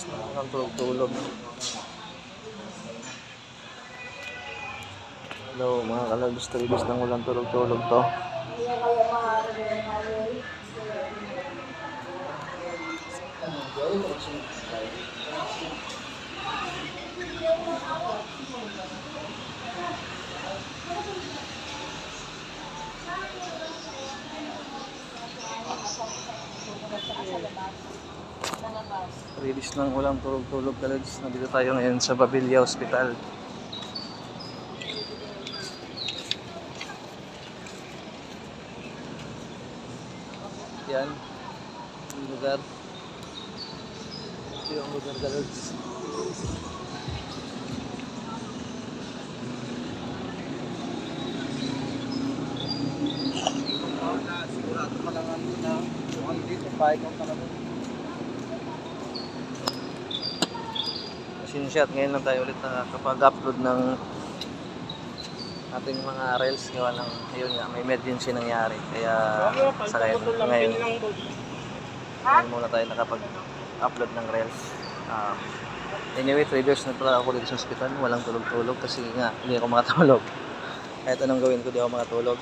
Ang tulog-tulog. Hello mga kalabs, talibis ng ulang tulog-tulog to. Release ng ulang tulog-tulog kalabs. Nandito tayo ngayon sa Babilia Hospital. Yan yung lugar. Ito yung lugar kalabs. Sigurado malangan na kung dito pa ikaw talaga. Screenshot, ngayon lang tayo ulit nakakapag-upload ng ating mga reels gawa ng ayun nga, may emergency nangyari kaya sa ngayon muna tayo nakapag-upload ng reels. Anyway, 3 days na pala ako dito sa hospital, walang tulog-tulog kasi nga hindi ako makatulog. Kahit anong gawin ko, di ako makatulog.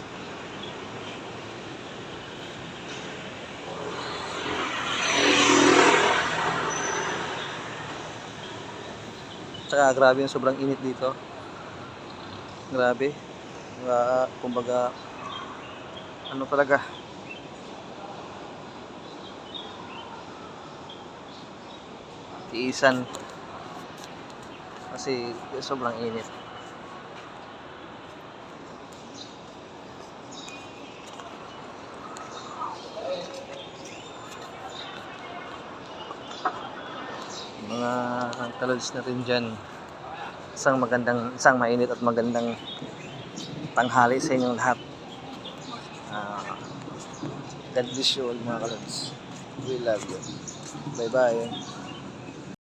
Tsaka grabe yung sobrang init dito. Grabe. Kumbaga ano talaga. Tiisan. Kasi sobrang init. Mga kalods natin dyan, isang mainit at magandang tanghali sa inyong lahat. God bless you all mga kalods. We love you. Bye bye.